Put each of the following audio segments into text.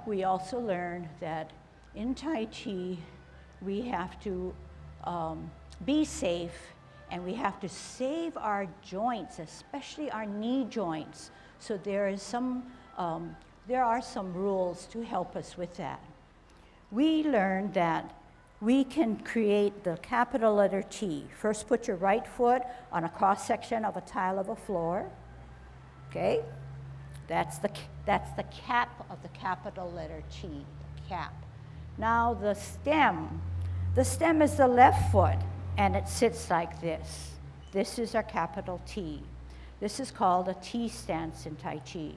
we also learned that in Tai Chi, we have to be safe, and we have to save our joints, especially our knee joints. So there are some rules to help us with that. We learned that we can create the capital letter T. First, put your right foot on a cross section of a tile of a floor. Okay, that's the cap of the capital letter T. The cap. Now the stem. The stem is the left foot, and it sits like this. This is our capital T. This is called a T stance in Tai Chi.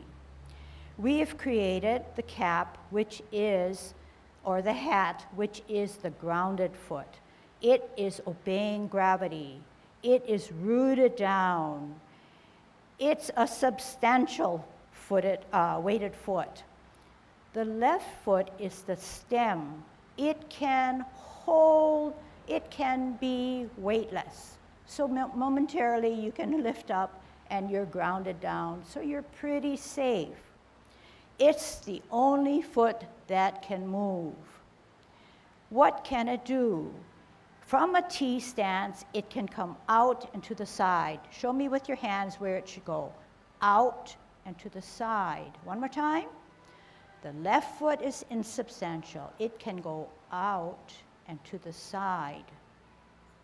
We have created the cap, which is, or the hat, which is the grounded foot. It is obeying gravity. It is rooted down. It's a substantial weighted foot. The left foot is the stem. It can hold, it can be weightless. So momentarily you can lift up and you're grounded down, so you're pretty safe. It's the only foot that can move. What can it do? From a T stance, it can come out and to the side. Show me with your hands where it should go. Out and to the side. One more time. The left foot is insubstantial. It can go out and to the side.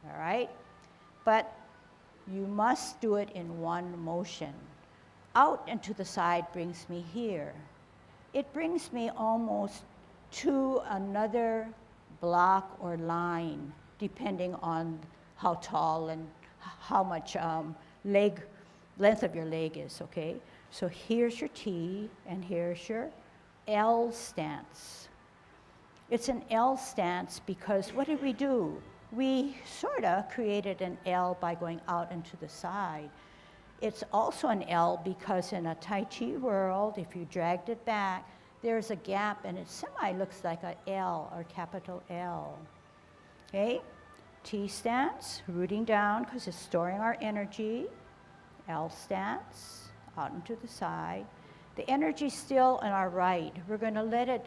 All right? But you must do it in one motion. Out and to the side brings me here. It brings me almost to another block or line, depending on how tall and how much length of your leg is, okay? So here's your T, and here's your L stance. It's an L stance because what did we do? We sort of created an L by going out and to the side. It's also an L because in a Tai Chi world, if you dragged it back, there's a gap and it looks like a L or capital L. Okay? T stance, rooting down because it's storing our energy. L stance, out and to the side. The energy's still on our right. We're going to let it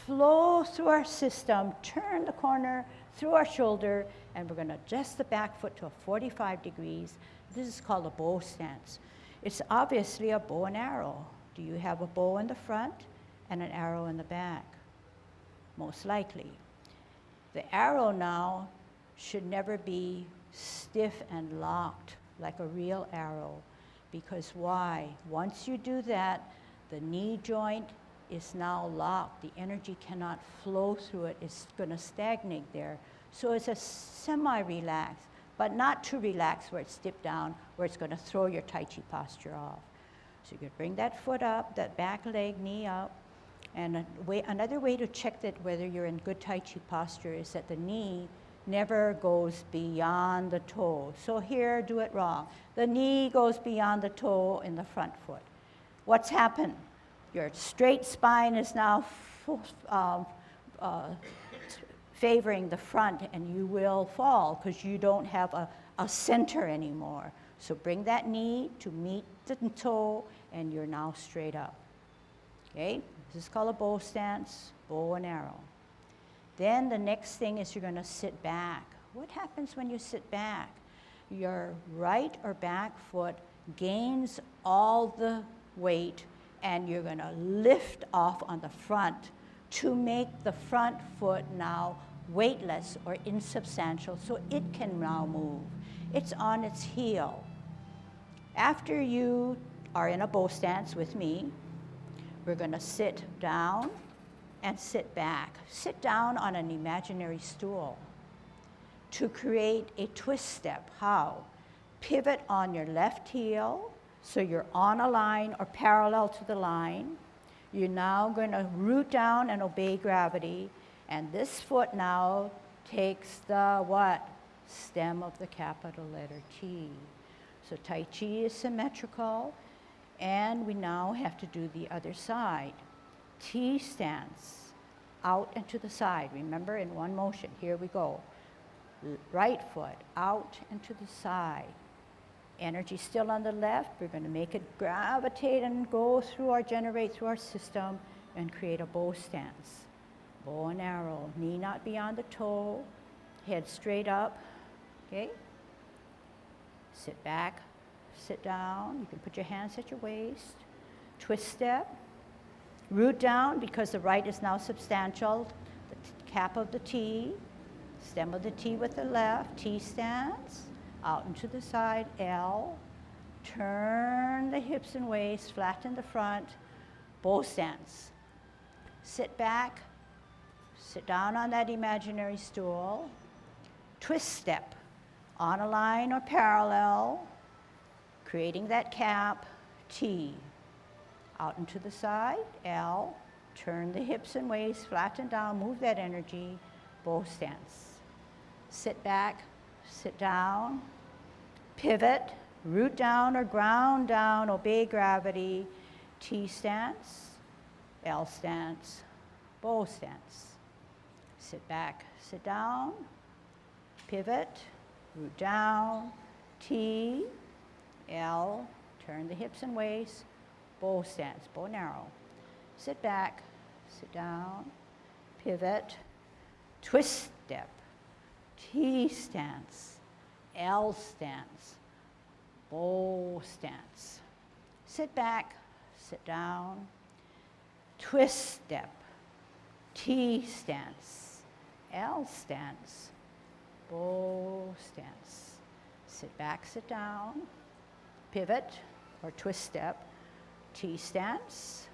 flow through our system, turn the corner through our shoulder, and we're going to adjust the back foot to a 45 degrees. This is called a bow stance. It's obviously a bow and arrow. Do you have a bow in the front and an arrow in the back? Most likely. The arrow now should never be stiff and locked like a real arrow. Because why? Once you do that, the knee joint is now locked. The energy cannot flow through it. It's going to stagnate there. So it's a semi-relaxed, but not too relaxed where it's dipped down, where it's going to throw your Tai Chi posture off. So you could bring that foot up, that back leg, knee up. And another way to check that whether you're in good Tai Chi posture is that the knee never goes beyond the toe. So here, do it wrong. The knee goes beyond the toe in the front foot. What's happened? Your straight spine is now favoring the front, and you will fall because you don't have a center anymore. So bring that knee to meet the toe, and you're now straight up. Okay? This is called a bow stance, bow and arrow. Then the next thing is you're going to sit back. What happens when you sit back? Your right or back foot gains all the weight, and you're going to lift off on the front to make the front foot now weightless or insubstantial, so it can now move. It's on its heel. After you are in a bow stance with me, we're going to sit down and sit back. Sit down on an imaginary stool to create a twist step. How? Pivot on your left heel, so you're on a line or parallel to the line. You're now going to root down and obey gravity, and this foot now takes the what? Stem of the capital letter T. So Tai Chi is symmetrical, and we now have to do the other side. T stance, out and to the side. Remember, in one motion. Here we go. Right foot, out and to the side. Energy still on the left. We're going to make it gravitate and go through generate through our system. and create a bow stance. Bow and arrow, knee not beyond the toe, head straight up, okay? Sit back, sit down. You can put your hands at your waist. Twist step. Root down because the right is now substantial. The cap of the T, stem of the T with the left, T stance. Out and to the side, L. Turn the hips and waist, flatten the front, bow stance. Sit back, sit down on that imaginary stool. Twist step, on a line or parallel, creating that cap, T. Out and to the side, L. Turn the hips and waist, flatten down, move that energy, bow stance. Sit back, sit down, pivot, root down or ground down, obey gravity, T stance, L stance, bow stance. Sit back, sit down, pivot, root down, T, L, turn the hips and waist, bow stance, bow and arrow. Sit back, sit down, pivot, twist step, T stance, L stance, bow stance. Sit back, sit down, twist step, T stance, L stance, bow stance. Sit back, sit down, pivot or twist step, T stance,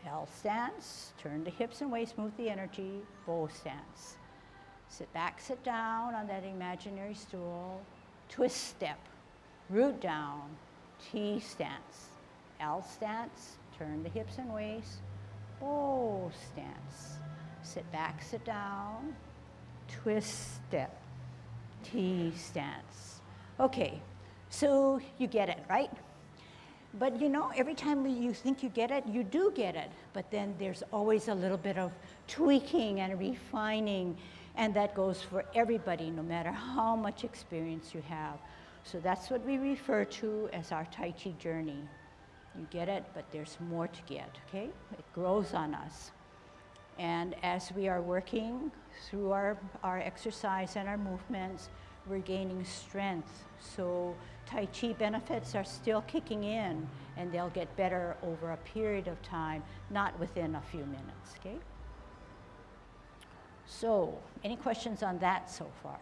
L stance, turn the hips and waist, move the energy, bow stance. Sit back, sit down on that imaginary stool, twist step, root down, T stance, L stance, turn the hips and waist, bow stance. Sit back, sit down, twist step, T stance. Okay, so you get it, right? But you know, every time you think you get it, you do get it. But then there's always a little bit of tweaking and refining, and that goes for everybody, no matter how much experience you have. So that's what we refer to as our Tai Chi journey. You get it, but there's more to get, okay? It grows on us. And as we are working through our exercise and our movements, we're gaining strength. So Tai Chi benefits are still kicking in, and they'll get better over a period of time, not within a few minutes, okay? So, any questions on that so far?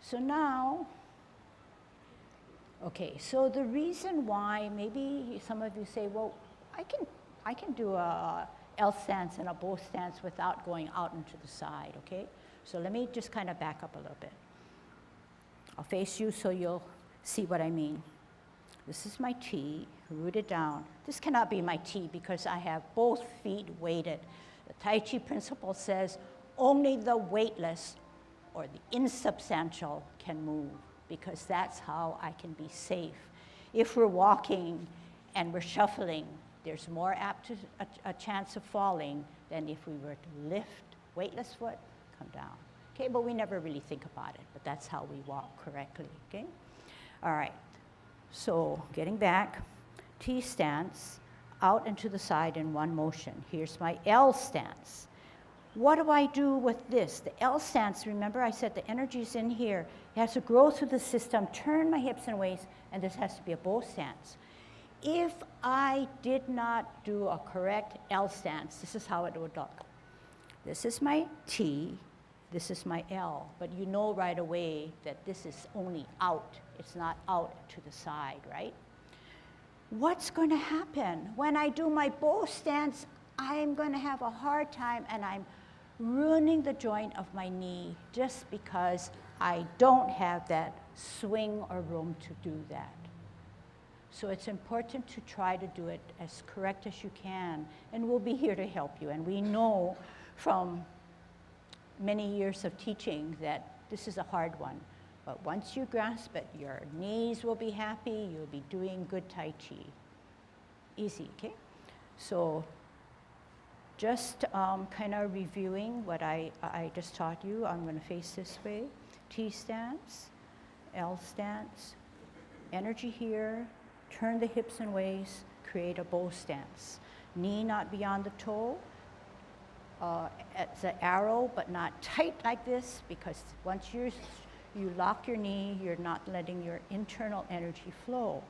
So now, okay, so the reason why, maybe some of you say, well, I can do a L stance and a bow stance without going out into the side, okay? So let me just kind of back up a little bit. I'll face you so you'll see what I mean. This is my T, rooted down. This cannot be my T because I have both feet weighted. The Tai Chi principle says only the weightless or the insubstantial can move, because that's how I can be safe. If we're walking and we're shuffling, there's more apt to a chance of falling than if we were to lift weightless foot, come down. Okay, but we never really think about it, but that's how we walk correctly, okay? All right, so getting back, T stance, out and to the side in one motion. Here's my L stance. What do I do with this? The L stance, remember I said the energy's in here. It has to grow through the system, turn my hips and waist, and this has to be a bow stance. If I did not do a correct L stance, this is how it would look. This is my T, this is my L, but you know right away that this is only out. It's not out to the side, right? What's going to happen? When I do my bow stance, I'm going to have a hard time, and I'm ruining the joint of my knee just because I don't have that swing or room to do that. So it's important to try to do it as correct as you can, and we'll be here to help you. And we know from many years of teaching that this is a hard one. But once you grasp it, your knees will be happy, you'll be doing good Tai Chi. Easy, okay? So just kind of reviewing what I just taught you. I'm going to face this way. T stance, L stance, energy here, turn the hips and waist, create a bow stance. Knee not beyond the toe. It's an arrow, but not tight like this, because once you lock your knee, you're not letting your internal energy flow.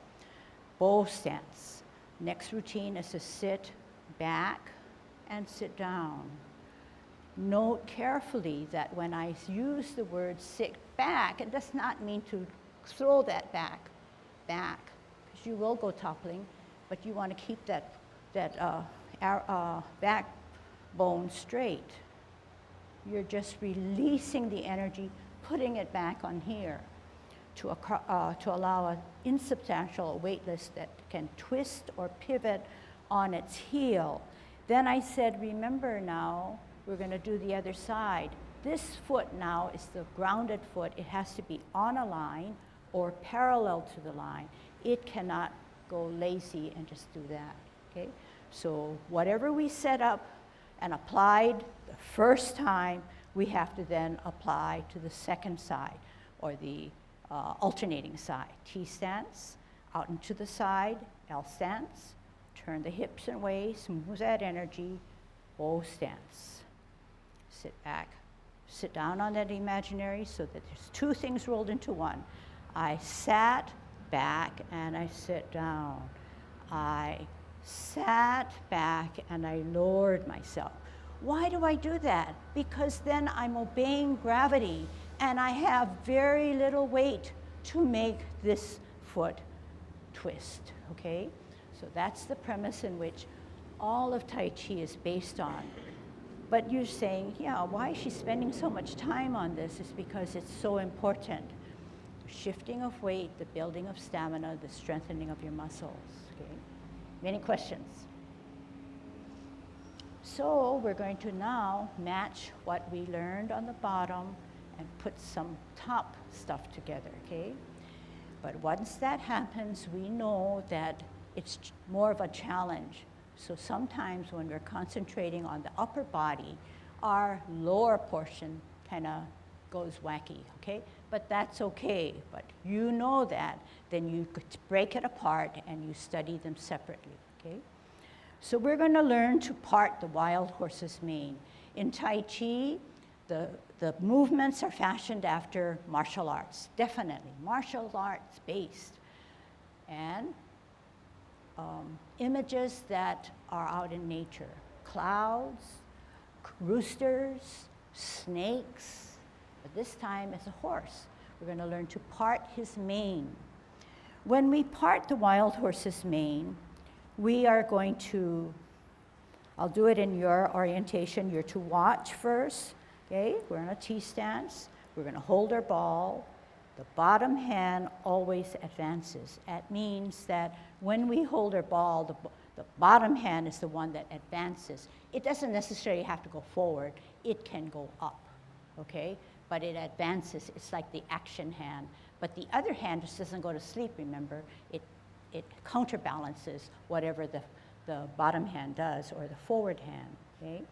Bow stance. Next routine is to sit back and sit down. Note carefully that when I use the word sit back, it does not mean to throw that back, because you will go toppling, but you want to keep that backbone straight. You're just releasing the energy, putting it back on here to allow an insubstantial weightless that can twist or pivot on its heel. Then I said, remember now, we're going to do the other side. This foot now is the grounded foot. It has to be on a line or parallel to the line. It cannot go lazy and just do that, okay? So whatever we set up and applied the first time, we have to then apply to the second side, or the alternating side. T stance, out and to the side, L stance, turn the hips and waist, move that energy, bow stance. Sit back, sit down on that imaginary so that there's two things rolled into one. I sat back and I sit down. I sat back and I lowered myself. Why do I do that? Because then I'm obeying gravity and I have very little weight to make this foot twist, okay? So that's the premise in which all of Tai Chi is based on. But you're saying, yeah, why is she spending so much time on this? It's because it's so important. The shifting of weight, the building of stamina, the strengthening of your muscles, okay? Many questions? So we're going to now match what we learned on the bottom and put some top stuff together, okay? But once that happens, we know that it's more of a challenge. So sometimes when we're concentrating on the upper body, our lower portion kind of goes wacky, okay? But that's okay. But you know that, then you could break it apart and you study them separately, okay? So we're going to learn to part the wild horse's mane. In Tai Chi, the movements are fashioned after martial arts, definitely, martial arts based. And images that are out in nature, clouds, roosters, snakes, but this time it's a horse. We're going to learn to part his mane. When we part the wild horse's mane, we are going to, I'll do it in your orientation. You're to watch first, okay? We're in a T stance. We're going to hold our ball. The bottom hand always advances. That means that when we hold our ball, the bottom hand is the one that advances. It doesn't necessarily have to go forward. It can go up, okay? But it advances. It's like the action hand. But the other hand just doesn't go to sleep, remember? It counterbalances whatever the bottom hand does, or the forward hand, okay?